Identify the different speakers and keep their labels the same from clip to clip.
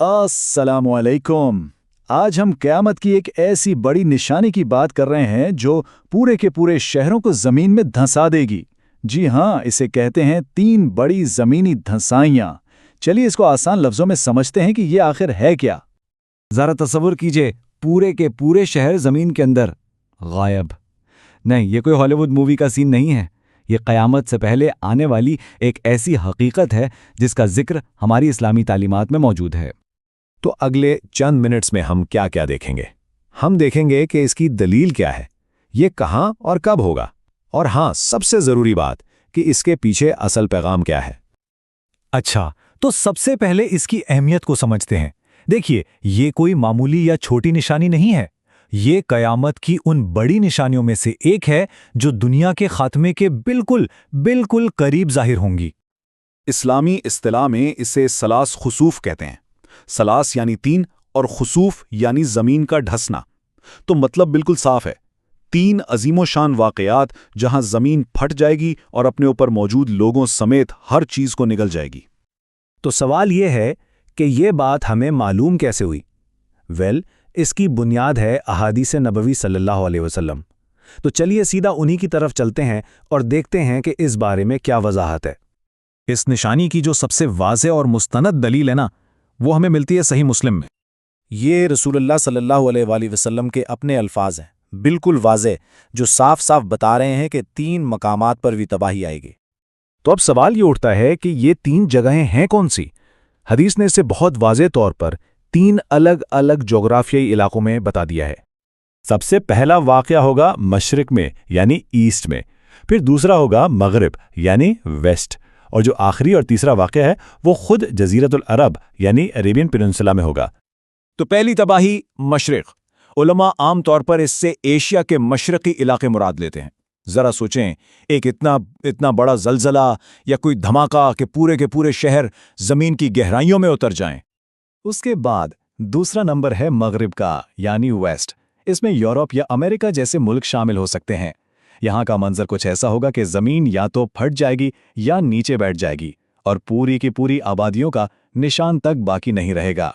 Speaker 1: अस्सलाम वालेकुम। आज हम क़यामत की एक ऐसी बड़ी निशानी की बात कर रहे हैं जो पूरे के पूरे शहरों को ज़मीन में धंसा देगी। जी हाँ, इसे कहते हैं 3 बड़ी ज़मीनी धंसाइयाँ। चलिए इसको आसान लफ्ज़ों में समझते हैं कि ये आखिर है क्या।
Speaker 2: ज़रा तसव्वुर कीजिए, पूरे के पूरे शहर ज़मीन के अंदर गायब। नहीं, ये कोई हॉलीवुड मूवी का सीन नहीं है। ये क़यामत से पहले आने वाली एक ऐसी हकीकत है जिसका जिक्र हमारी इस्लामी तालीमात में मौजूद है।
Speaker 3: तो अगले चंद मिनट्स में हम क्या क्या देखेंगे? हम देखेंगे कि इसकी दलील क्या है, ये कहाँ और कब होगा, और हाँ, सबसे ज़रूरी बात कि इसके पीछे असल पैगाम क्या है।
Speaker 4: अच्छा, तो सबसे पहले इसकी अहमियत को समझते हैं। देखिए, ये कोई मामूली या छोटी निशानी नहीं है। ये कयामत की उन बड़ी निशानियों में से एक है जो दुनिया के खात्मे के बिल्कुल करीब जाहिर होंगी।
Speaker 5: इस्लामी इस्तिलाह में इसे सलास खुसूफ कहते हैं। सलास यानी 3 और खुसूफ यानी ज़मीन का ढसना। तो मतलब बिल्कुल साफ है, 3 अजीमो शान वाक़यात जहां ज़मीन फट जाएगी और अपने ऊपर मौजूद लोगों समेत हर चीज़ को निगल जाएगी।
Speaker 3: तो सवाल ये है कि ये बात हमें मालूम कैसे हुई? इसकी बुनियाद है अहादीस नबवी सल्लल्लाहु अलैहि वसल्लम। तो चलिए सीधा उन्हीं की तरफ चलते हैं और देखते हैं कि इस बारे में क्या वजाहत है।
Speaker 4: इस निशानी की जो सबसे वाज़ेह और मुस्तनद दलील है ना, वो हमें मिलती है सही मुस्लिम में।
Speaker 6: ये रसूलुल्लाह सल्लल्लाहु अलैहि वसल्लम के अपने अल्फाज हैं, बिल्कुल वाज़ेह, जो साफ साफ बता रहे हैं कि 3 मकामात पर भी तबाही आएगी।
Speaker 3: तो अब सवाल ये उठता है कि ये 3 जगहें हैं कौन सी? हदीस ने इसे बहुत वाज़ेह तौर पर 3 अलग अलग जोग्राफियाई इलाकों में बता दिया है।
Speaker 1: सबसे पहला वाक़या होगा मशरिक में यानी ईस्ट में, फिर दूसरा होगा मगरिब यानी वेस्ट, और जो आखिरी और तीसरा वाक़या है वो खुद जज़ीरतुल अरब यानी अरेबियन पेनिनसुला में होगा।
Speaker 3: तो पहली तबाही मशरिक। उलमा आम तौर पर इससे एशिया के मशरक़ी इलाके मुराद लेते हैं। ज़रा सोचें, एक इतना बड़ा ज़लज़ला या कोई धमाका कि पूरे के पूरे शहर ज़मीन की गहराइयों में उतर जाएं।
Speaker 4: उसके बाद दूसरा नंबर है मगरिब का यानी वेस्ट। इसमें यूरोप या अमेरिका जैसे मुल्क शामिल हो सकते हैं। यहाँ का मंजर कुछ ऐसा होगा कि ज़मीन या तो फट जाएगी या नीचे बैठ जाएगी और पूरी की पूरी आबादियों का निशान तक बाकी नहीं रहेगा।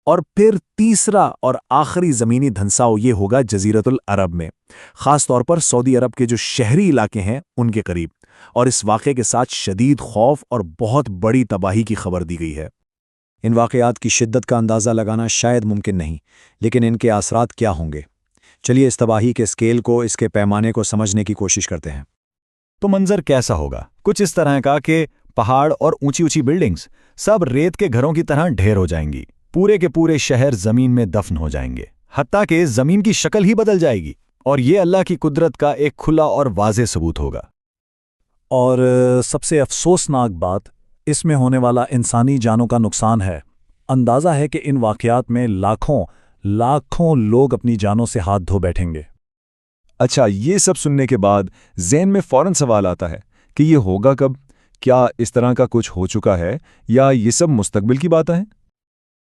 Speaker 3: और फिर तीसरा और आखिरी ज़मीनी धंसाव ये होगा जज़ीरतुल अरब में, ख़ास तौर पर सऊदी अरब के जो शहरी इलाके हैं उनके करीब। और इस वाक़े के साथ शदीद खौफ और बहुत बड़ी तबाही की खबर दी गई है। इन वाक़यात की शिद्दत का अंदाज़ा लगाना शायद मुमकिन नहीं, लेकिन इनके असरात क्या होंगे? चलिए इस तबाही के स्केल को, इसके पैमाने को समझने की कोशिश करते हैं।
Speaker 4: तो मंजर कैसा होगा? कुछ इस तरह का कि पहाड़ और ऊंची ऊंची बिल्डिंग्स सब रेत के घरों की तरह ढेर हो जाएंगी। पूरे के पूरे शहर जमीन में दफन हो जाएंगे, हत्ता कि जमीन की शक्ल ही बदल जाएगी। और ये अल्लाह की कुदरत का एक खुला और वाज़ेह सबूत होगा।
Speaker 7: और सबसे अफसोसनाक बात, इसमें होने वाला इंसानी जानों का नुकसान है। अंदाज़ा है कि इन वाक़यात में लाखों लोग अपनी जानों से हाथ धो बैठेंगे।
Speaker 5: अच्छा, ये सब सुनने के बाद ज़हन में फ़ौरन सवाल आता है कि ये होगा कब? क्या इस तरह का कुछ हो चुका है या ये सब मुस्तकबिल की बातें हैं?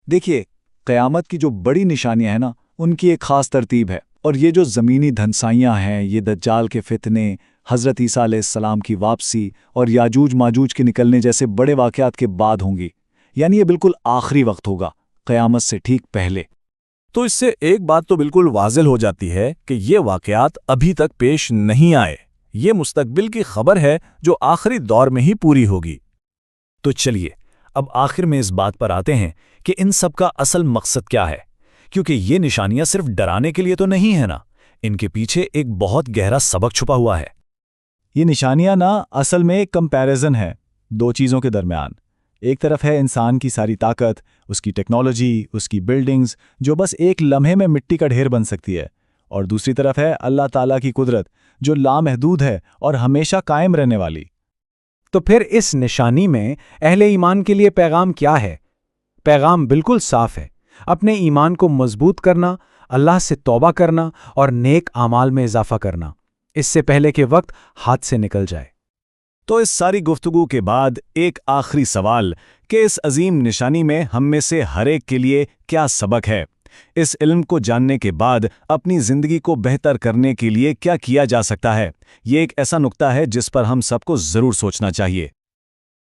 Speaker 1: देखिए, क़यामत की जो बड़ी निशानियां हैं ना, उनकी एक ख़ास तरतीब है। और ये जो ज़मीनी धंसाइयाँ हैं, ये दज्जाल के फितने, हज़रत ईसा अलैहिस्सलाम की वापसी और याजूज माजूज के निकलने जैसे बड़े वाक़यात के बाद होंगी। यानी ये बिल्कुल आखिरी वक्त होगा, क़यामत से ठीक पहले।
Speaker 3: तो इससे एक बात तो बिल्कुल वाज़ेह हो जाती है कि ये वाक़यात अभी तक पेश नहीं आए। ये मुस्तकबिल की खबर है जो आखिरी दौर में ही पूरी होगी। तो चलिए अब आखिर में इस बात पर आते हैं कि इन सब का असल मकसद क्या है, क्योंकि ये निशानियां सिर्फ डराने के लिए तो नहीं है ना, इनके पीछे एक बहुत गहरा सबक छुपा हुआ है।
Speaker 7: ये निशानियां ना असल में एक कंपैरिजन है 2 चीज़ों के दरमियान। एक तरफ है इंसान की सारी ताकत, उसकी टेक्नोलॉजी, उसकी बिल्डिंग्स जो बस एक लम्हे में मिट्टी का ढेर बन सकती है, और दूसरी तरफ है अल्लाह ताला की कुदरत जो लामहदूद है और हमेशा कायम रहने वाली।
Speaker 6: तो फिर इस निशानी में अहले ईमान के लिए पैगाम क्या है? पैगाम बिल्कुल साफ है, अपने ईमान को मजबूत करना, अल्लाह से तौबा करना और नेक आमाल में इजाफा करना, इससे पहले कि वक्त हाथ से निकल जाए।
Speaker 3: तो इस सारी गुफ्तगू के बाद एक आखिरी सवाल कि इस अजीम निशानी में हम में से हर एक के लिए क्या सबक है? इस इल्म को जानने के बाद अपनी ज़िंदगी को बेहतर करने के लिए क्या किया जा सकता है? ये एक ऐसा नुक्ता है जिस पर हम सबको ज़रूर सोचना चाहिए।